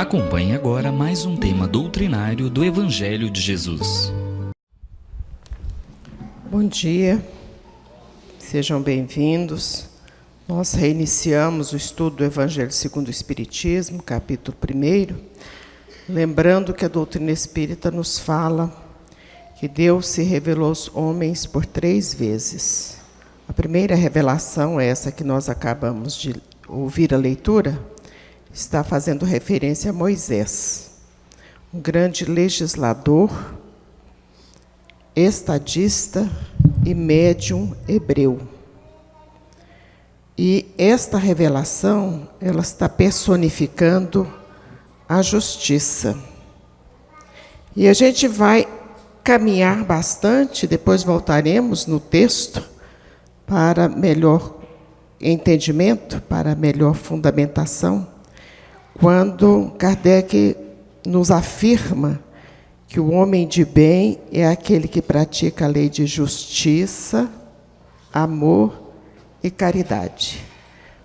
Acompanhe agora mais um tema doutrinário do Evangelho de Jesus. Bom dia, sejam bem-vindos. Nós reiniciamos o estudo do Evangelho segundo o Espiritismo, capítulo 1, lembrando que a doutrina espírita nos fala que Deus se revelou aos homens por 3 vezes. A primeira revelação é essa que nós acabamos de ouvir a leitura, está fazendo referência a Moisés, um grande legislador, estadista e médium hebreu. E esta revelação, ela está personificando a justiça. E a gente vai caminhar bastante, depois voltaremos no texto, para melhor entendimento, para melhor fundamentação, quando Kardec nos afirma que o homem de bem é aquele que pratica a lei de justiça, amor e caridade.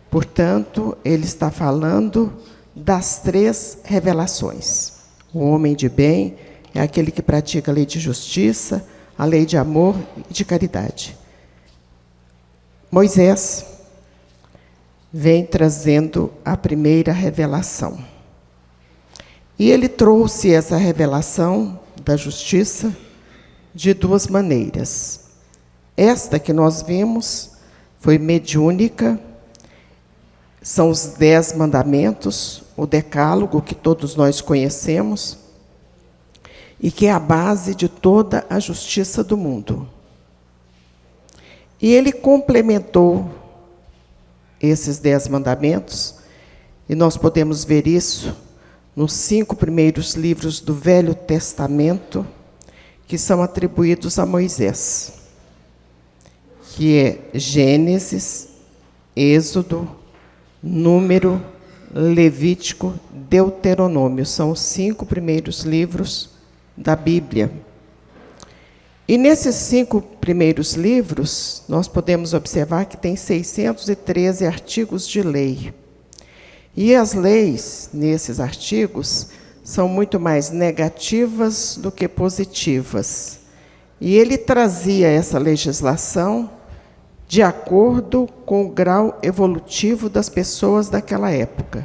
Portanto, ele está falando das 3 revelações. O homem de bem é aquele que pratica a lei de justiça, a lei de amor e de caridade. Moisés vem trazendo a primeira revelação. E ele trouxe essa revelação da justiça de 2 maneiras. Esta que nós vimos foi mediúnica, são os 10 mandamentos, o decálogo que todos nós conhecemos, e que é a base de toda a justiça do mundo. E ele complementou esses 10 mandamentos, e nós podemos ver isso nos 5 primeiros livros do Velho Testamento, que são atribuídos a Moisés, que é Gênesis, Êxodo, Número, Levítico, Deuteronômio. São os 5 primeiros livros da Bíblia. E nesses 5 primeiros livros, nós podemos observar que tem 613 artigos de lei. E as leis, nesses artigos, são muito mais negativas do que positivas. E ele trazia essa legislação de acordo com o grau evolutivo das pessoas daquela época.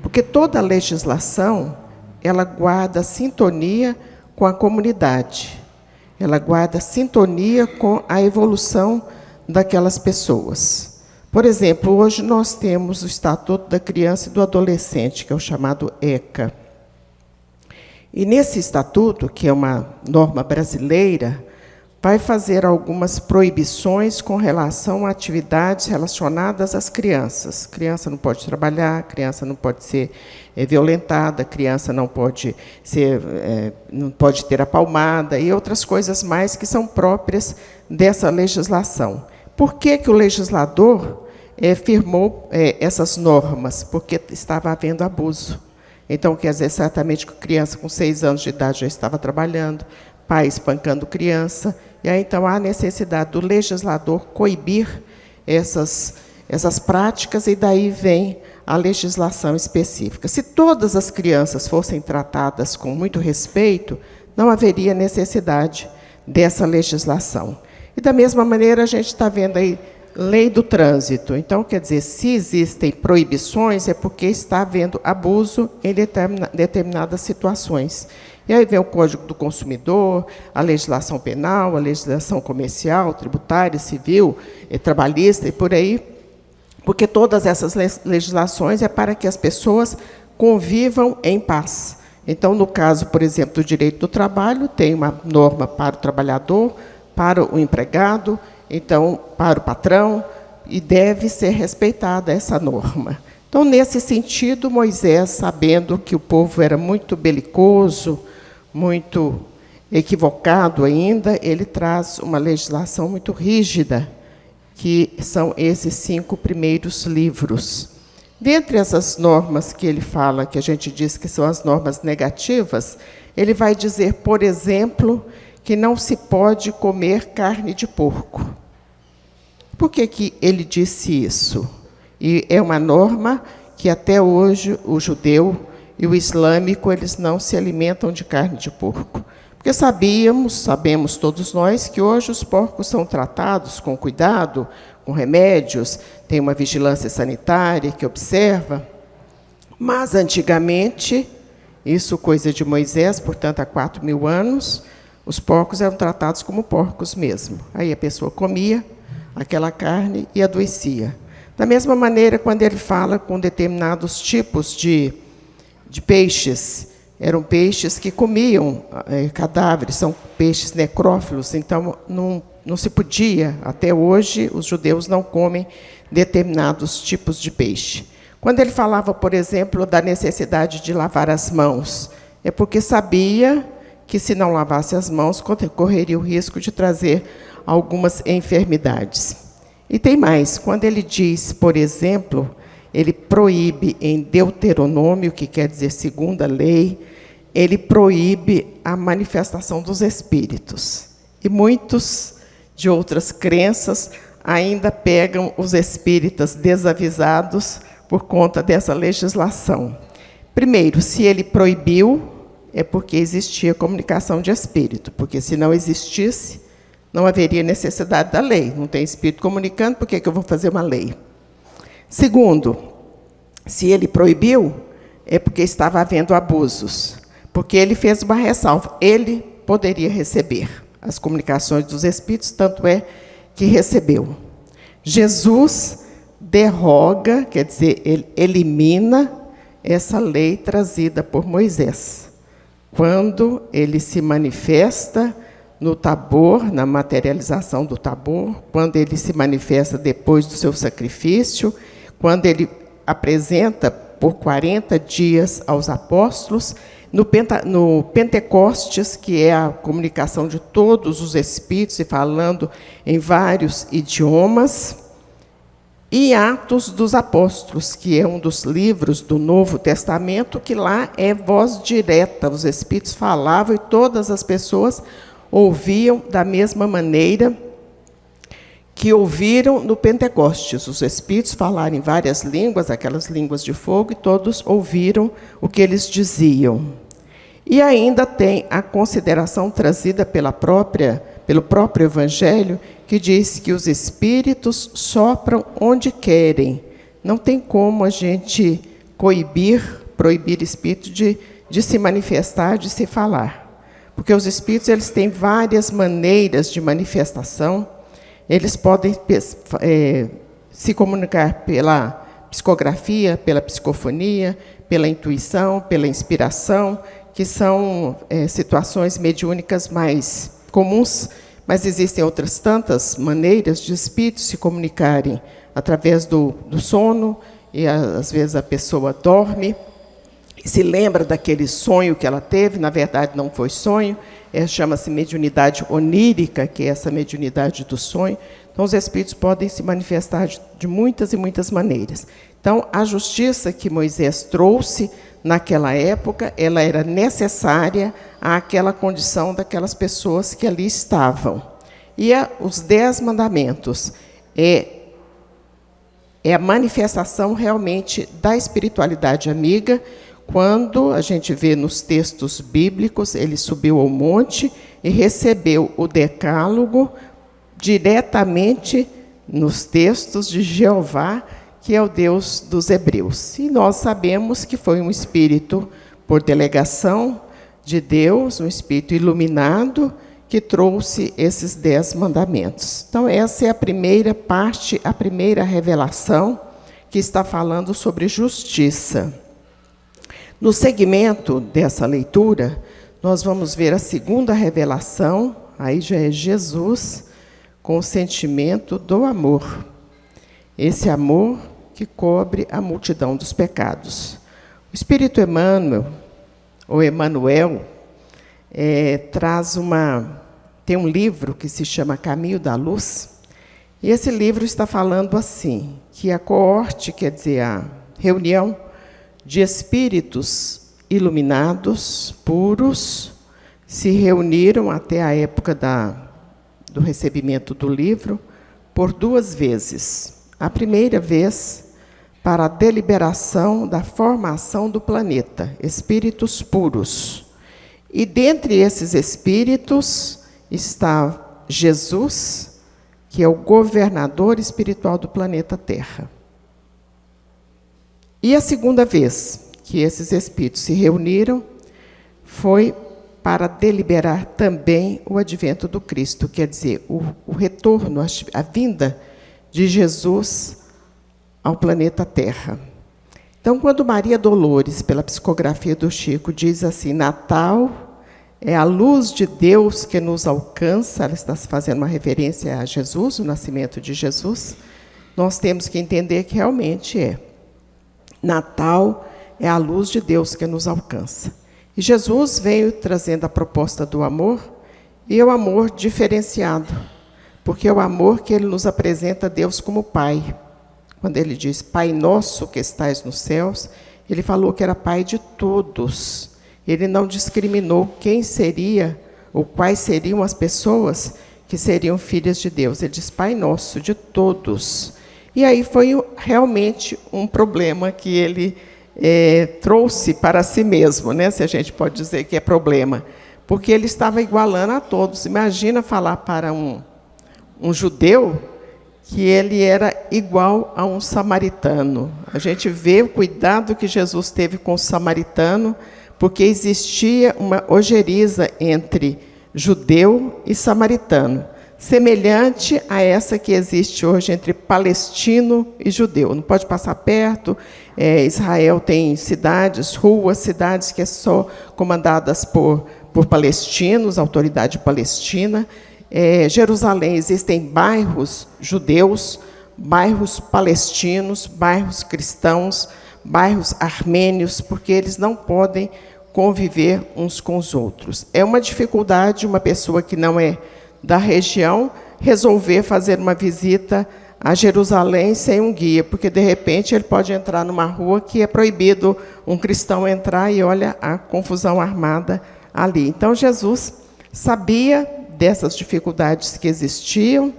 Porque toda legislação, ela guarda sintonia com a comunidade. Ela guarda sintonia com a evolução daquelas pessoas. Por exemplo, hoje nós temos o Estatuto da Criança e do Adolescente, que é o chamado ECA. E nesse estatuto, que é uma norma brasileira, vai fazer algumas proibições com relação a atividades relacionadas às crianças. Criança não pode trabalhar, criança não pode ser violentada, criança não pode ter a palmada e outras coisas mais que são próprias dessa legislação. Por que que o legislador firmou essas normas? Porque estava havendo abuso. Então, quer dizer, certamente que a criança com 6 anos de idade já estava trabalhando, pai espancando criança, e aí então há necessidade do legislador coibir essas práticas, e daí vem a legislação específica. Se todas as crianças fossem tratadas com muito respeito, não haveria necessidade dessa legislação. E da mesma maneira a gente está vendo aí lei do trânsito. Então, quer dizer, se existem proibições, é porque está havendo abuso em determinadas situações. E aí vem o Código do Consumidor, a legislação penal, a legislação comercial, tributária, civil, trabalhista e por aí, porque todas essas legislações é para que as pessoas convivam em paz. Então, no caso, por exemplo, do direito do trabalho, tem uma norma para o trabalhador, para o empregado, então, para o patrão, e deve ser respeitada essa norma. Então, nesse sentido, Moisés, sabendo que o povo era muito belicoso, muito equivocado ainda, ele traz uma legislação muito rígida, que são esses 5 primeiros livros. Dentre essas normas que ele fala, que a gente diz que são as normas negativas, ele vai dizer, por exemplo, que não se pode comer carne de porco. Por que que ele disse isso? E é uma norma que até hoje o judeu e o islâmico, eles não se alimentam de carne de porco. Porque sabemos todos nós, que hoje os porcos são tratados com cuidado, com remédios, tem uma vigilância sanitária que observa. Mas, antigamente, isso coisa de Moisés, portanto, há 4.000 anos, os porcos eram tratados como porcos mesmo. Aí a pessoa comia aquela carne e adoecia. Da mesma maneira, quando ele fala com determinados tipos de peixes, eram peixes que comiam cadáveres, são peixes necrófilos, então não se podia, até hoje, os judeus não comem determinados tipos de peixe. Quando ele falava, por exemplo, da necessidade de lavar as mãos, é porque sabia que, se não lavasse as mãos, correria o risco de trazer algumas enfermidades. E tem mais, quando ele diz, por exemplo, ele proíbe em Deuteronômio, que quer dizer segunda lei, ele proíbe a manifestação dos espíritos. E muitos de outras crenças ainda pegam os espíritas desavisados por conta dessa legislação. Primeiro, se ele proibiu, é porque existia comunicação de espírito, porque se não existisse, não haveria necessidade da lei. Não tem espírito comunicando, por que eu vou fazer uma lei? Segundo, se ele proibiu, é porque estava havendo abusos, porque ele fez uma ressalva. Ele poderia receber as comunicações dos espíritos, tanto é que recebeu. Jesus derroga, quer dizer, ele elimina essa lei trazida por Moisés. Quando ele se manifesta no Tabor, na materialização do Tabor, quando ele se manifesta depois do seu sacrifício, quando ele apresenta por 40 dias aos apóstolos, no Pentecostes, que é a comunicação de todos os espíritos e falando em vários idiomas, e Atos dos Apóstolos, que é um dos livros do Novo Testamento, que lá é voz direta, os espíritos falavam e todas as pessoas ouviam da mesma maneira que ouviram no Pentecostes. Os espíritos falaram em várias línguas, aquelas línguas de fogo, e todos ouviram o que eles diziam. E ainda tem a consideração trazida pelo próprio Evangelho, que diz que os espíritos sopram onde querem. Não tem como a gente proibir espírito de se manifestar, de se falar. Porque os espíritos, eles têm várias maneiras de manifestação. Eles podem se comunicar pela psicografia, pela psicofonia, pela intuição, pela inspiração, que são situações mediúnicas mais comuns, mas existem outras tantas maneiras de espíritos se comunicarem através do sono, e às vezes a pessoa dorme, e se lembra daquele sonho que ela teve, na verdade não foi sonho, chama-se mediunidade onírica, que é essa mediunidade do sonho. Então, os espíritos podem se manifestar de muitas e muitas maneiras. Então, a justiça que Moisés trouxe naquela época, ela era necessária àquela condição daquelas pessoas que ali estavam. E os 10 mandamentos é a manifestação realmente da espiritualidade amiga. Quando a gente vê nos textos bíblicos, ele subiu ao monte e recebeu o decálogo diretamente nos textos de Jeová, que é o Deus dos hebreus. E nós sabemos que foi um espírito, por delegação de Deus, um espírito iluminado, que trouxe esses 10 mandamentos. Então, essa é a primeira parte, a primeira revelação, que está falando sobre justiça. No segmento dessa leitura, nós vamos ver a segunda revelação, aí já é Jesus, com o sentimento do amor. Esse amor que cobre a multidão dos pecados. O Espírito Emmanuel, ou Emmanuel, tem um livro que se chama Caminho da Luz, e esse livro está falando assim, que a coorte, quer dizer, a reunião de espíritos iluminados, puros, se reuniram até a época do recebimento do livro por 2 vezes. A primeira vez, para a deliberação da formação do planeta, espíritos puros. E dentre esses espíritos está Jesus, que é o governador espiritual do planeta Terra. E a segunda vez que esses espíritos se reuniram foi para deliberar também o advento do Cristo, quer dizer, o retorno, a vinda de Jesus ao planeta Terra. Então, quando Maria Dolores, pela psicografia do Chico, diz assim, Natal é a luz de Deus que nos alcança, ela está fazendo uma referência a Jesus, o nascimento de Jesus, nós temos que entender que realmente é. Natal é a luz de Deus que nos alcança. E Jesus veio trazendo a proposta do amor, e o amor diferenciado, porque é o amor que ele nos apresenta a Deus como Pai. Quando ele diz, Pai nosso que estais nos céus, ele falou que era Pai de todos. Ele não discriminou quem seria, ou quais seriam as pessoas que seriam filhas de Deus. Ele diz, Pai nosso, de todos. E aí foi realmente um problema que ele trouxe para si mesmo, né? Se a gente pode dizer que é problema. Porque ele estava igualando a todos. Imagina falar para um judeu que ele era igual a um samaritano. A gente vê o cuidado que Jesus teve com o samaritano, porque existia uma ojeriza entre judeu e samaritano, semelhante a essa que existe hoje entre palestino e judeu. Não pode passar perto. Israel tem cidades, ruas, cidades que são comandadas por palestinos, autoridade palestina. Jerusalém, existem bairros judeus, bairros palestinos, bairros cristãos, bairros armênios, porque eles não podem conviver uns com os outros. É uma dificuldade uma pessoa que não é da região resolver fazer uma visita a Jerusalém sem um guia, porque, de repente, ele pode entrar numa rua que é proibido um cristão entrar e olha a confusão armada ali. Então, Jesus sabia dessas dificuldades que existiam.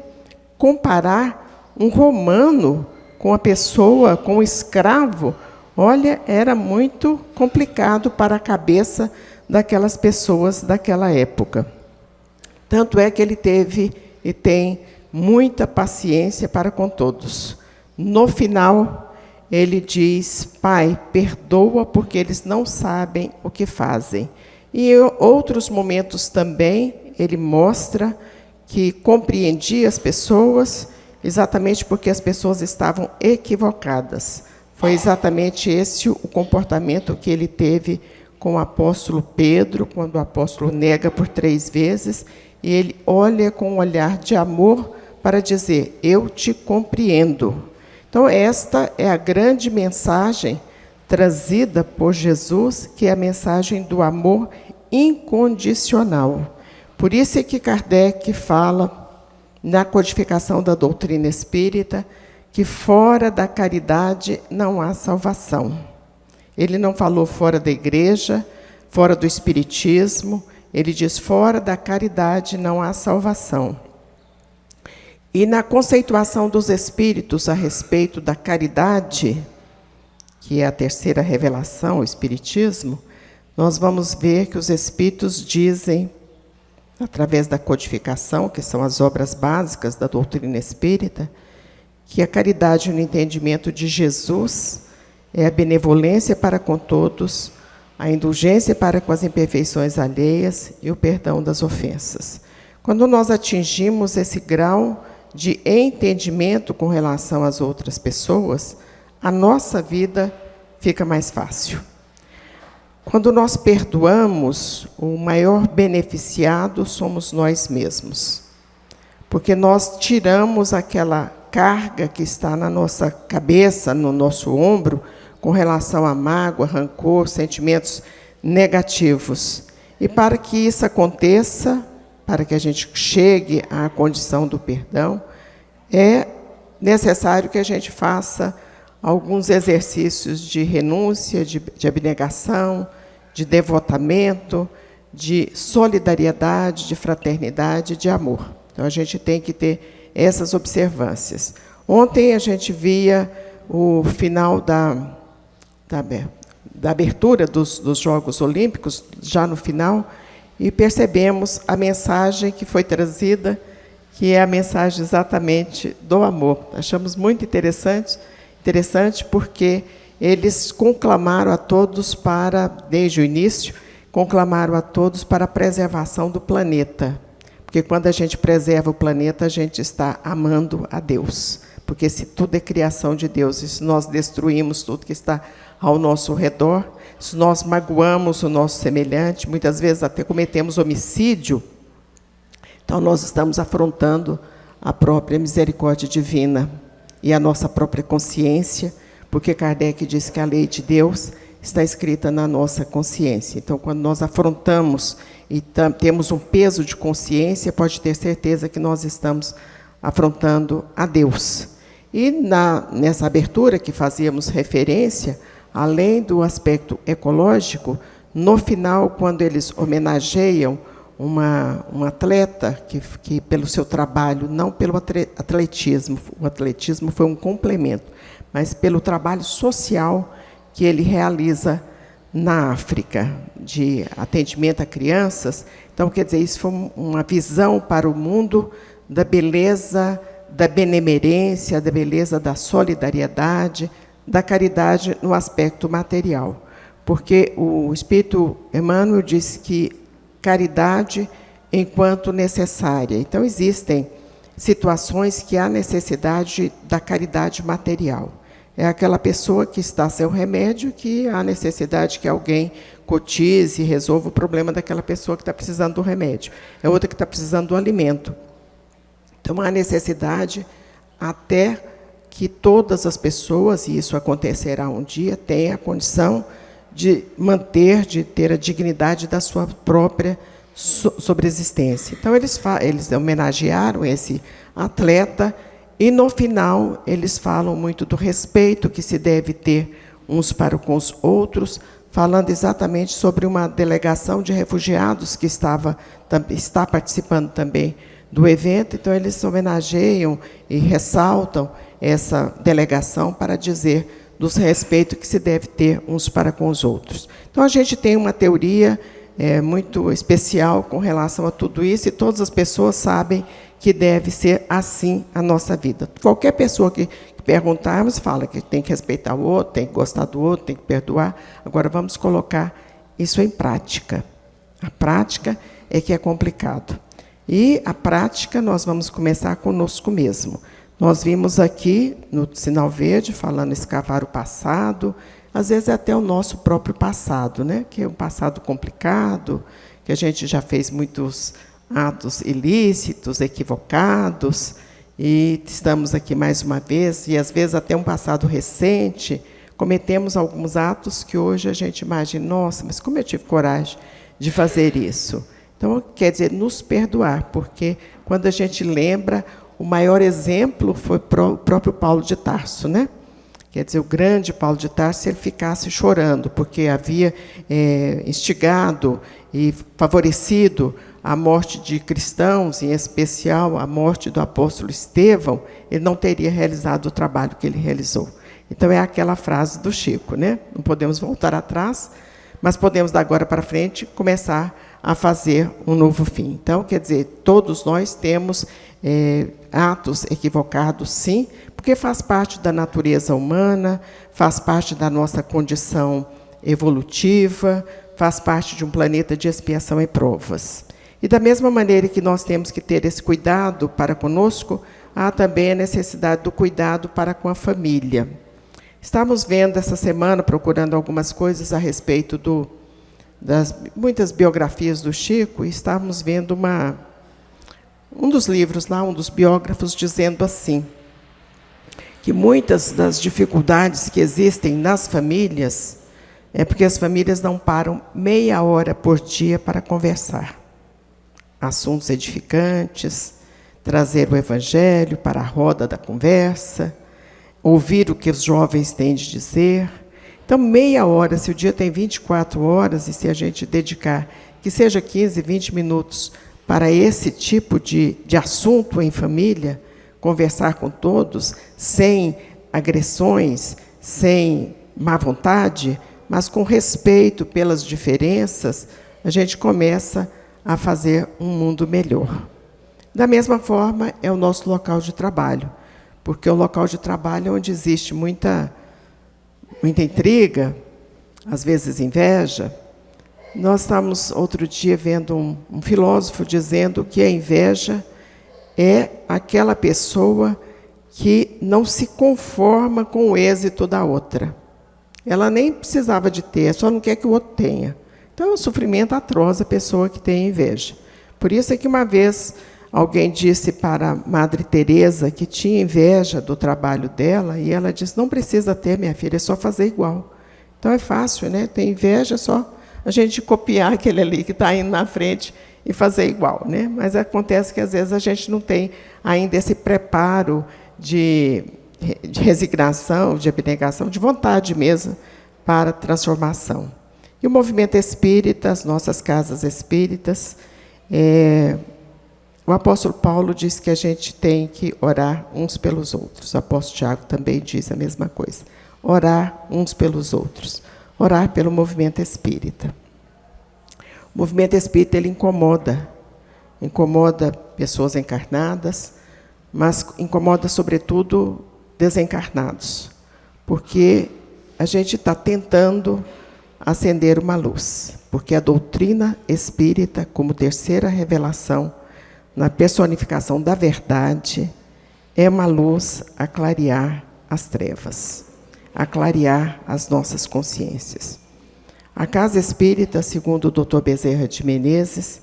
Comparar um romano com a pessoa, com um escravo, olha, era muito complicado para a cabeça daquelas pessoas daquela época. Tanto é que ele teve e tem muita paciência para com todos. No final, ele diz, Pai, perdoa porque eles não sabem o que fazem. E em outros momentos também, ele mostra que compreendia as pessoas, exatamente porque as pessoas estavam equivocadas. Foi exatamente esse o comportamento que ele teve com o apóstolo Pedro, quando o apóstolo nega por 3 vezes, e ele olha com um olhar de amor para dizer, eu te compreendo. Então, esta é a grande mensagem trazida por Jesus, que é a mensagem do amor incondicional. Por isso é que Kardec fala, na codificação da doutrina espírita, que fora da caridade não há salvação. Ele não falou fora da igreja, fora do espiritismo, ele diz, fora da caridade não há salvação. E na conceituação dos espíritos a respeito da caridade, que é a terceira revelação, o espiritismo, nós vamos ver que os espíritos dizem, através da codificação, que são as obras básicas da doutrina espírita, que a caridade no entendimento de Jesus é a benevolência para com todos, a indulgência para com as imperfeições alheias e o perdão das ofensas. Quando nós atingimos esse grau de entendimento com relação às outras pessoas, a nossa vida fica mais fácil. Quando nós perdoamos, o maior beneficiado somos nós mesmos, porque nós tiramos aquela carga que está na nossa cabeça, no nosso ombro, com relação à mágoa, rancor, sentimentos negativos. E para que isso aconteça, para que a gente chegue à condição do perdão, é necessário que a gente faça alguns exercícios de renúncia, de abnegação, de devotamento, de solidariedade, de fraternidade, de amor. Então, a gente tem que ter essas observâncias. Ontem a gente via o final da abertura dos Jogos Olímpicos, já no final, e percebemos a mensagem que foi trazida, que é a mensagem exatamente do amor. Achamos muito interessante porque eles conclamaram a todos desde o início, conclamaram a todos para a preservação do planeta. Porque quando a gente preserva o planeta, a gente está amando a Deus. Porque se tudo é criação de Deus, e se nós destruímos tudo que está ao nosso redor, se nós magoamos o nosso semelhante, muitas vezes até cometemos homicídio, então nós estamos afrontando a própria misericórdia divina e a nossa própria consciência, porque Kardec diz que a lei de Deus está escrita na nossa consciência. Então, quando nós afrontamos e temos um peso de consciência, pode ter certeza que nós estamos afrontando a Deus. E nessa abertura que fazíamos referência, além do aspecto ecológico, no final, quando eles homenageiam um atleta que pelo seu trabalho, não pelo atletismo, o atletismo foi um complemento, mas pelo trabalho social que ele realiza na África, de atendimento a crianças. Então, quer dizer, isso foi uma visão para o mundo da beleza, da benemerência, da beleza da solidariedade, da caridade no aspecto material. Porque o Espírito Emmanuel diz que caridade enquanto necessária. Então, existem situações que há necessidade da caridade material. É aquela pessoa que está sem o remédio, que há necessidade que alguém cotize e resolva o problema daquela pessoa que está precisando do remédio. É outra que está precisando do alimento. Então, há necessidade até que todas as pessoas, e isso acontecerá um dia, tenham a condição de manter, de ter a dignidade da sua própria sobreexistência. Então, eles homenagearam esse atleta e, no final, eles falam muito do respeito que se deve ter uns para com os outros, falando exatamente sobre uma delegação de refugiados que está participando também do evento. Então, eles homenageiam e ressaltam essa delegação para dizer dos respeitos que se deve ter uns para com os outros. Então, a gente tem uma teoria muito especial com relação a tudo isso, e todas as pessoas sabem que deve ser assim a nossa vida. Qualquer pessoa que perguntarmos, fala que tem que respeitar o outro, tem que gostar do outro, tem que perdoar. Agora, vamos colocar isso em prática. A prática é que é complicado. E a prática, nós vamos começar conosco mesmo. Nós vimos aqui, no sinal verde, falando escavar o passado, às vezes até o nosso próprio passado, né? Que é um passado complicado, que a gente já fez muitos atos ilícitos, equivocados, e estamos aqui mais uma vez, e às vezes até um passado recente, cometemos alguns atos que hoje a gente imagina, nossa, mas como eu tive coragem de fazer isso? Então, quer dizer, nos perdoar, porque quando a gente lembra, o maior exemplo foi o próprio Paulo de Tarso, né? Quer dizer, o grande Paulo de Tarso, se ele ficasse chorando, porque havia instigado e favorecido a morte de cristãos, em especial a morte do apóstolo Estevão, ele não teria realizado o trabalho que ele realizou. Então, é aquela frase do Chico, né? Não podemos voltar atrás, mas podemos, da agora para frente, começar a fazer um novo fim. Então, quer dizer, todos nós temos atos equivocados, sim, porque faz parte da natureza humana, faz parte da nossa condição evolutiva, faz parte de um planeta de expiação e provas. E da mesma maneira que nós temos que ter esse cuidado para conosco, há também a necessidade do cuidado para com a família. Estamos vendo essa semana, procurando algumas coisas a respeito das muitas biografias do Chico, e estávamos vendo um dos livros lá, um dos biógrafos, dizendo assim, que muitas das dificuldades que existem nas famílias é porque as famílias não param meia hora por dia para conversar. Assuntos edificantes, trazer o Evangelho para a roda da conversa, ouvir o que os jovens têm de dizer. Então, meia hora, se o dia tem 24 horas, e se a gente dedicar, que seja 15, 20 minutos para esse tipo de assunto em família, conversar com todos, sem agressões, sem má vontade, mas com respeito pelas diferenças, a gente começa a fazer um mundo melhor. Da mesma forma, é o nosso local de trabalho, porque o local de trabalho é onde existe muita intriga, às vezes inveja. Nós estávamos, outro dia, vendo um filósofo dizendo que a inveja é aquela pessoa que não se conforma com o êxito da outra. Ela nem precisava de ter, só não quer que o outro tenha. Então, é um sofrimento atroz a pessoa que tem inveja. Por isso é que uma vez alguém disse para a Madre Teresa que tinha inveja do trabalho dela, e ela disse, não precisa ter, minha filha, é só fazer igual. Então, é fácil, né? Tem inveja, é só a gente copiar aquele ali que está indo na frente e fazer igual, né? Mas acontece que, às vezes, a gente não tem ainda esse preparo de resignação, de abnegação, de vontade mesmo para a transformação. E o movimento espírita, as nossas casas espíritas, o apóstolo Paulo diz que a gente tem que orar uns pelos outros. O apóstolo Tiago também diz a mesma coisa. Orar uns pelos outros. Orar pelo movimento espírita. O movimento espírita, ele incomoda pessoas encarnadas, mas incomoda, sobretudo, desencarnados, porque a gente está tentando acender uma luz, porque a doutrina espírita, como terceira revelação, na personificação da verdade, é uma luz a clarear as trevas, a clarear as nossas consciências. A casa espírita, segundo o Dr. Bezerra de Menezes,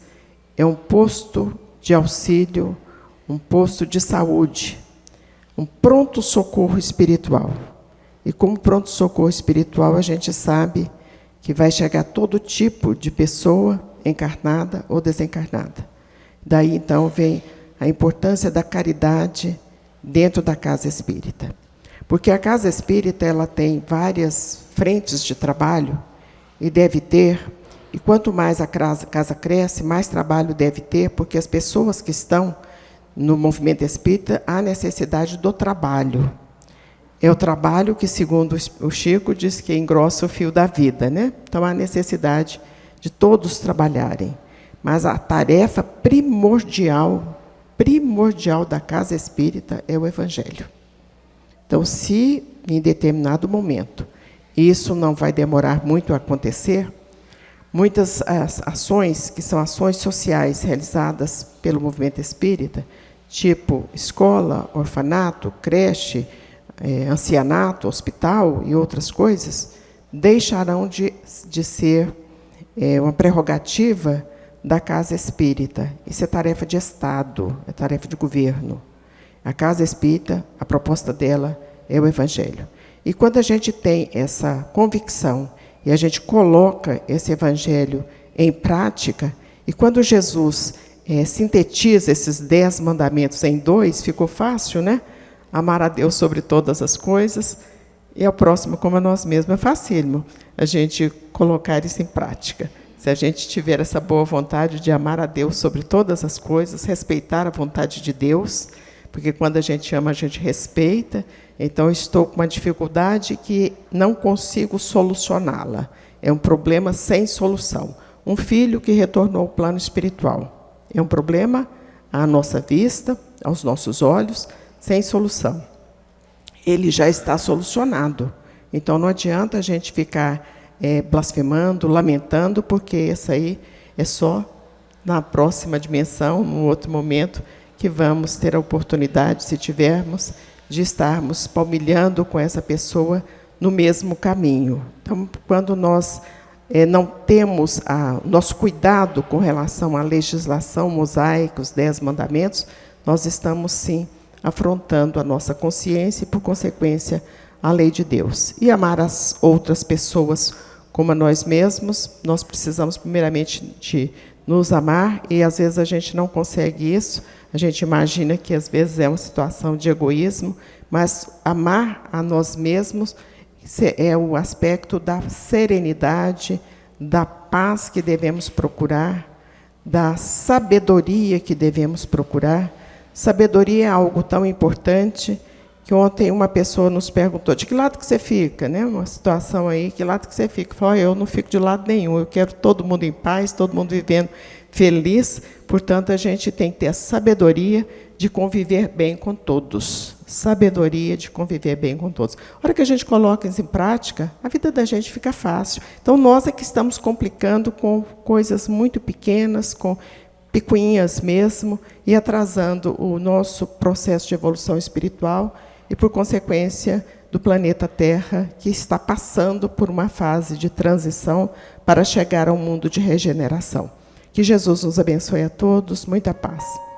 é um posto de auxílio, um posto de saúde, um pronto-socorro espiritual. E como pronto-socorro espiritual, a gente sabe que vai chegar todo tipo de pessoa encarnada ou desencarnada. Daí, então, vem a importância da caridade dentro da casa espírita. Porque a casa espírita, ela tem várias frentes de trabalho, e deve ter, e quanto mais a casa cresce, mais trabalho deve ter, porque as pessoas que estão no movimento espírita, há necessidade do trabalho. É o trabalho que, segundo o Chico, diz que engrossa o fio da vida, né? Então, há necessidade de todos trabalharem. Mas a tarefa primordial da casa espírita é o Evangelho. Então, se em determinado momento isso não vai demorar muito a acontecer, muitas ações, que são ações sociais realizadas pelo movimento espírita, tipo escola, orfanato, creche, ancianato, hospital e outras coisas, deixarão de ser uma prerrogativa da casa espírita. Isso é tarefa de Estado, é tarefa de governo. A casa espírita, a proposta dela é o Evangelho. E quando a gente tem essa convicção e a gente coloca esse Evangelho em prática, e quando Jesus sintetiza esses 10 mandamentos em 2, ficou fácil, né? Amar a Deus sobre todas as coisas e ao próximo como a nós mesmos. É facílimo a gente colocar isso em prática. Se a gente tiver essa boa vontade de amar a Deus sobre todas as coisas, respeitar a vontade de Deus, porque quando a gente ama, a gente respeita. Então, eu estou com uma dificuldade que não consigo solucioná-la. É um problema sem solução. Um filho que retornou ao plano espiritual. É um problema à nossa vista, aos nossos olhos, sem solução. Ele já está solucionado. Então, não adianta a gente ficar blasfemando, lamentando, porque isso aí é só na próxima dimensão, num outro momento, que vamos ter a oportunidade, se tivermos, de estarmos palmilhando com essa pessoa no mesmo caminho. Então, quando nós não temos nosso cuidado com relação à legislação mosaica, os 10 mandamentos, nós estamos, sim, afrontando a nossa consciência e, por consequência, a lei de Deus. E amar as outras pessoas como a nós mesmos, nós precisamos, primeiramente, de nos amar, e, às vezes, a gente não consegue isso. A gente imagina que, às vezes, é uma situação de egoísmo, mas amar a nós mesmos é o aspecto da serenidade, da paz que devemos procurar, da sabedoria que devemos procurar. Sabedoria é algo tão importante que ontem uma pessoa nos perguntou, de que lado que você fica? Né? Uma situação aí, que lado que você fica? Eu falei, eu não fico de lado nenhum, eu quero todo mundo em paz, todo mundo vivendo feliz, portanto, a gente tem que ter a sabedoria de conviver bem com todos. Sabedoria de conviver bem com todos. A hora que a gente coloca isso em prática, a vida da gente fica fácil. Então, nós é que estamos complicando com coisas muito pequenas, com picuinhas mesmo, e atrasando o nosso processo de evolução espiritual e, por consequência, do planeta Terra, que está passando por uma fase de transição para chegar ao mundo de regeneração. Que Jesus nos abençoe a todos. Muita paz.